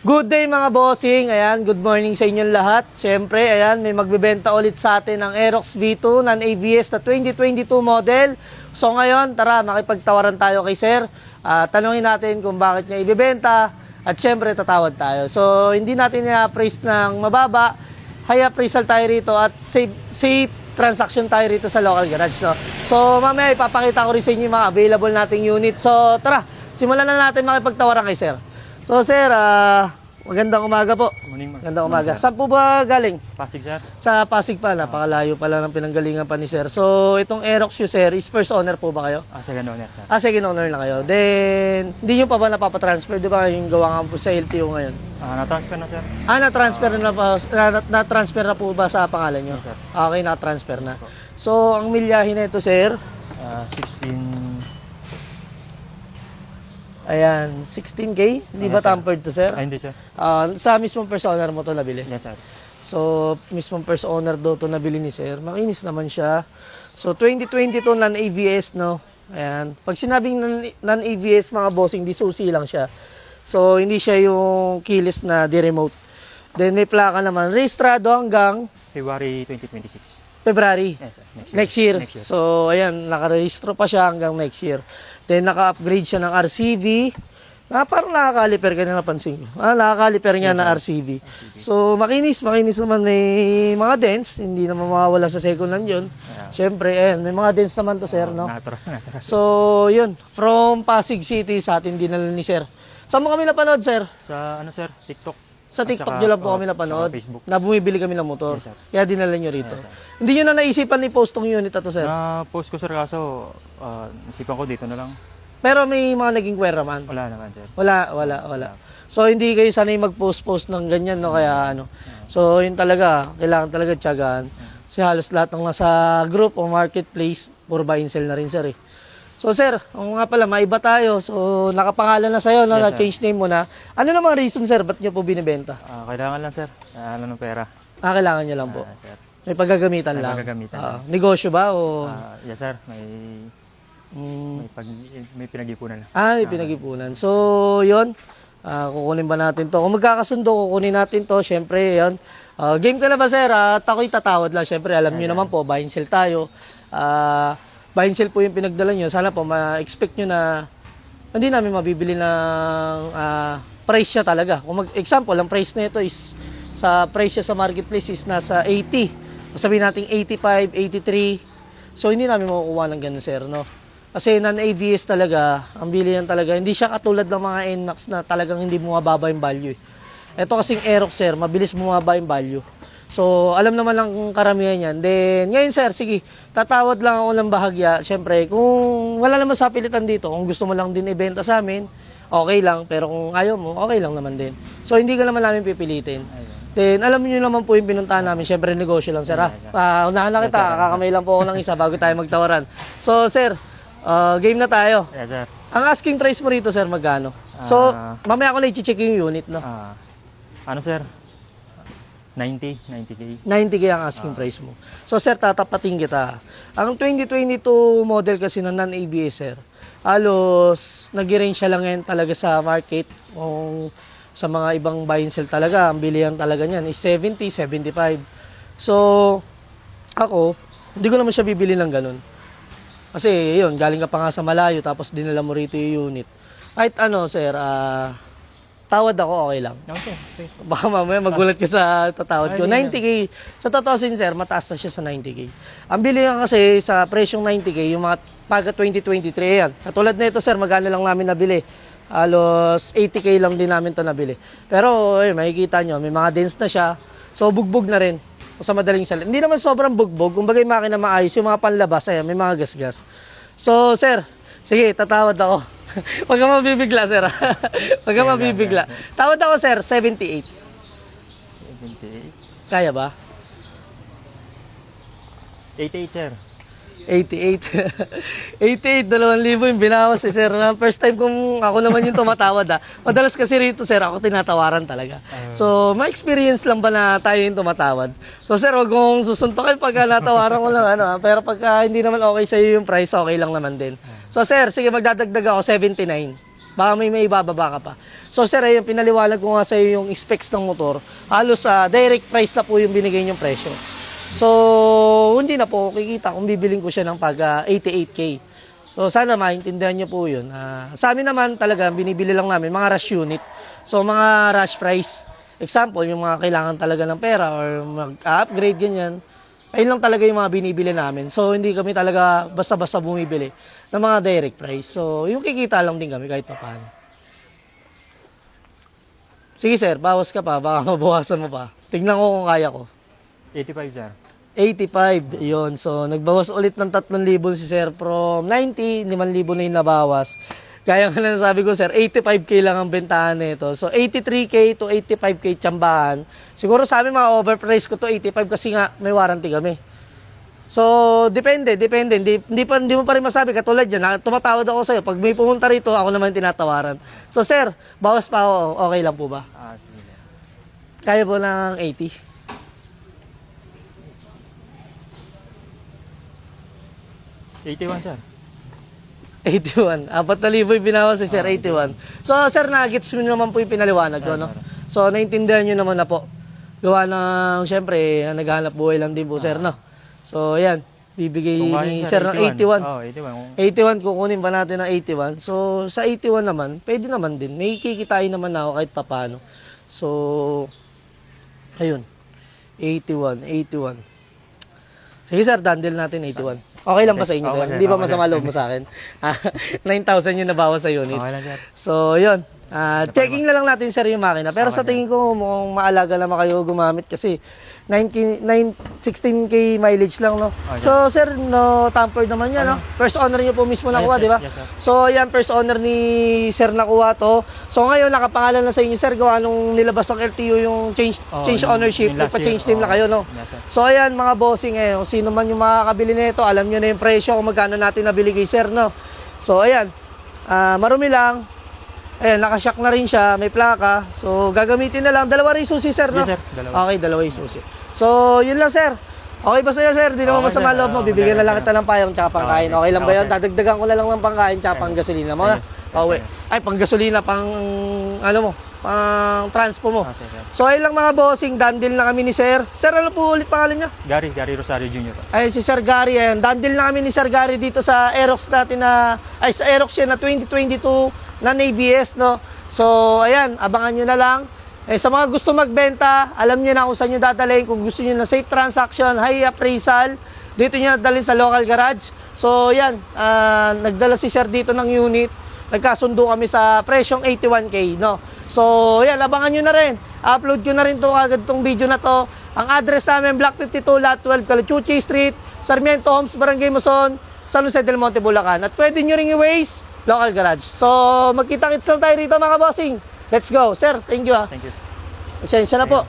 Good day mga bossing, ayan, good morning sa inyong lahat. Siyempre, ayan, may magbebenta ulit sa atin ang Aerox V2 non-ABS na 2022 model. So ngayon, tara, makipagtawaran tayo kay sir. Tanungin natin kung bakit niya ibebenta at siyempre tatawad tayo. So hindi natin i-appraise ng mababa, high appraisal tayo rito at safe transaction tayo rito sa local garage. No? So mamaya ipapakita ko rin sa inyo yung mga available nating unit. So tara, simulan na natin makipagtawaran kay sir. So sir, magandang umaga po. Morning, Magandang umaga. Saan po ba galing? Pasig, sir. Sa Pasig pa, napakalayo pala ng pinanggalingan pa ni sir. So itong Aerox nyo sir, is first owner po ba kayo? Second owner, sir. Second owner na kayo. Then, hindi nyo pa ba napapatransfer? Di ba yung gawa nga po sa LTO ngayon? Na-transfer na, sir. Na-transfer na po ba sa pangalan nyo? Yes, sir. Okay, na-transfer na. So, ang milyahe na ito sir, 16... ayan, 16K? Hindi ba Yes, sir. tampered to sir? Hindi, sir. Sa mismong first owner mo to nabili? Yes, sir. So, mismong first owner daw to nabili ni sir. Makinis naman siya. So, 2022 non-ABS, no? Ayan. Pag sinabing non-ABS, mga bossing, di susi lang siya. So, hindi siya yung keyless na di-remote. Then, may plaka naman. Rehistrado hanggang February 2026. February. Yes, sir. Next year. Next year. So, ayan, nakarehistro pa siya hanggang next year. Then, naka-upgrade siya ng RCV. Parang nakakaliper ka na napansin ko. Nakakaliper niya na RCV. So, makinis naman. May mga dents. Hindi naman mawawala sa second hand yun. Siyempre, ayan, may mga dents naman to, sir, no? Natara. So, yun. From Pasig City sa atin dinala ni sir. Saan mo kami napanood, sir? Sa, ano, sir? TikTok. Sa At TikTok saka, nyo lang po kami napanood. saka Facebook. Na bumibili kami ng motor. Yes, sir. Kaya dinala nyo rito. Yes, sir. Hindi nyo na naisipan i-post tong unit na to, sir. Na-post ko, sir, kaso nasipan ko dito na lang. Pero may mga naging kwera man. Wala naman, sir. Wala. So, hindi kayo sanay mag-post-post ng ganyan, no? Kaya, ano. So, yun talaga. Kailangan talaga tiyagaan. Kasi halos lahat ng nasa group o marketplace, puro buy and sell na rin, sir, eh. So, sir, nga pala, maiba tayo. So, nakapangalan na sa'yo, no? Yes, Na-change name mo na. Ano namang reason, sir? Ba't nyo po binibenta? Kailangan lang, sir. Ano ng pera. Kailangan nyo lang po. Sir. May paggagamitan May lang. paggagamitan lang. Negosyo ba? O... Yes, sir. May pinag-ipunan lang. May pinag-ipunan. So, yun. Kukunin ba natin to? Kung magkakasundo, kukunin natin to. Siyempre, yun. Game ka na ba, sir? At ako'y tatawad lang. Siyempre, alam nyo naman po, buy and sell tayo. Buy and sell po yung pinagdala nyo. Sana po, ma-expect nyo na hindi namin mabibili ng price siya talaga. Kung example, ang price na ito is, sa price siya sa marketplace is nasa 80. Sabihin natin 85, 83. So, hindi namin makukuha ng ganun, sir, no? Kasi non-ABS talaga, ang bilihan talaga, hindi siya katulad ng mga NMAX na talagang hindi bumababa yung value. Ito kasing Aerox, sir, mabilis bumaba yung value. So, alam naman lang kung karamihan yan. Then, ngayon, sir, sige, tatawad lang ako ng bahagya. Siyempre, kung wala naman sa pilitan dito, kung gusto mo lang din ibenta sa amin, okay lang. Pero kung ayaw mo, okay lang naman din. So, hindi ka naman namin pipilitin. Then, alam niyo naman po yung pinuntahan namin. Siyempre, negosyo lang, sir. Unahan na kita. Kakamay lang po ako ng isa bago tayo magtawaran. So, sir, game na tayo. Yes, sir. Ang asking price mo rito, sir, magkano? So, mamaya ako na i-check yung unit, no? Ano, sir? 90K. 90K ang asking price mo. So, sir, tatapatin kita. Ang 2022 model kasi ng non-ABS, sir, halos nag-range siya lang yan talaga sa market. Kung sa mga ibang buy and sell talaga, ang bilihan talaga niyan is 70, 75. So, ako, hindi ko naman siya bibili ng ganun. Kasi, yun, galing ka pa nga sa malayo, tapos dinala mo rito yung unit. Kahit ano, sir, tawad ako, okay lang. Okay. Baka mamaya magulat ka sa tatawad ko. 90K, sa totoo sir, mataas na siya sa 90K. Ang bilihan kasi sa presyong 90K, yung mga pagka 2023, yan. Katulad na ito, sir, magkano lang namin nabili. Halos 80K lang din namin ito nabili. Pero, makikita nyo, may mga dents na siya. So, bugbog na rin. Sa madaling salita. Hindi naman sobrang bugbog. Kung bagay makina maayos, yung mga panlabas, ayan, may mga gasgas. So, sir, sige, tatawad ako. Huwag ka mabibigla, sir. Huwag ka mabibigla. Tawad ako, sir, 78. 78. Kaya ba? 88, sir. 88. 88, 2,000 yung binawas sir. First time kung ako naman yung tumatawad Madalas kasi rito sir, ako tinatawaran talaga. So, ma-experience lang ba na tayo yung tumatawad? So sir, wag mong susuntokin pagka natawaran ko lang pero pagka hindi naman okay sa iyo yung price, okay lang naman din. So sir, sige magdadagdag ako 79. Baka may ibababa ka pa. So sir, ayun, pinaliwanag ko nga sa iyo yung specs ng motor. Halos direct price na po yung binigay niyong presyo. So, hindi na po kikita kung bibiling ko siya ng pag 88K. So, sana maintindihan niyo po yun. Sa amin naman talaga, binibili lang namin mga rush unit. So, mga rush price. Example, yung mga kailangan talaga ng pera or mag-upgrade, ganyan. Ayun lang talaga yung mga binibili namin. So, hindi kami talaga basta-basta bumibili ng mga direct price. So, yung kikita lang din kami kahit papaano. Sige sir, bawas ka pa. Baka mabawasan mo pa. Tignan ko kung kaya ko. 85, sir. 85, yun. So, nagbawas ulit ng 3,000 si sir from 90, 5,000 na yung nabawas. Kaya nga lang sabi ko, sir, 85K lang ang bentahan nito. So, 83K to 85K tsambahan. Siguro sa amin, mga overprice ko to 85 kasi nga may warranty kami. So, depende. Hindi mo pa rin masabi. Katulad yan, tumatawad ako sa'yo. Pag may pumunta rito, ako naman tinatawaran. So, sir, bawas pa ako. Okay lang po ba? Sige. Kaya po ng 80. 81, sir. 81. 4,000 yung binawas si Sir, 81. So, Sir, na-gets mo naman po yung pinaliwanag ko, no? So, naintindihan nyo naman na po. Gawa ng, syempre, naghahanap buhay lang din po, Sir, no? So, yan. Bibigay ni Sir ng 81. 81, kukunin pa natin ng 81. So, sa 81 naman, pwede naman din. May kikitain naman na ako kahit papano. So, ayun. 81. Sige, Sir, dandel natin 81. Okay lang ba sa inyo, sir? Hindi ba masama loob mo sa akin? 9,000 yung nabawas sa unit. Okay lang, sir. So, yun. Checking na lang natin, sir, yung makina. Pero sa tingin ko, mukhang maalaga naman kayo gumamit kasi 16K mileage lang, no? So, sir, no tampered naman yan, no? First owner niyo po mismo nakuha, di ba? Yes, sir. So, yan, first owner ni sir nakuha to. So, ngayon, nakapangalan na sa inyo, sir, gawa nung nilabas ng LTO yung change ownership. Nagpa-change name na kayo, no? Yes, sir. So, ayan, mga bossing, kung sino man yung makakabili nito, alam nyo na yung presyo kung magkano natin nabili kay sir, no? So, ayan, marumi lang. Ayan, nakashock na rin siya, may plaka. So, gagamitin na lang. Dalawa rin susi, sir, no? Yes, sir. Dalawa. Okay, dalawa yung susi. So, yun lang, sir. Okay ba sa'yo, sir? Di naman Okay, masama sir. loob mo. Bibigyan na lang kita ng payong tsaka pangkain. Okay lang ba yun? Dadagdagan ko na lang ng pangkain tsaka panggasolina mo. Okay. Ay, panggasolina, pang transpo mo. Okay, sir. So, ayun lang mga bossing. Dandil na kami ni sir. Sir, ano po ulit pangalan niya? Gary Rosario Jr. Ay, si Sir Gary, ayan. Dandil na kami ni Sir Gary dito sa Aerox natin sa Aerox yan na 2022 na ABS, no? So, ayan, abangan nyo na lang. Sa mga gusto magbenta, alam nyo na kung saan nyo dadalhin. Kung gusto nyo na safe transaction, high appraisal, dito nyo dadalhin sa local garage. So, yan, nagdala si Sir dito ng unit. Nagkasundo kami sa presyong 81K, no? So, yan, abangan nyo na rin. Upload nyo na rin to agad tong video na to. Ang address namin, Block 52, Lot 12, Calachuchi Street, Sarmiento Homes, Barangay Muson, San Jose del Monte, Bulacan. At pwede nyo ring i-waste, local garage. So, magkita-kits lang tayo rito mga bossing. Let's go. Sir, thank you. Thank you. Pasensya na po.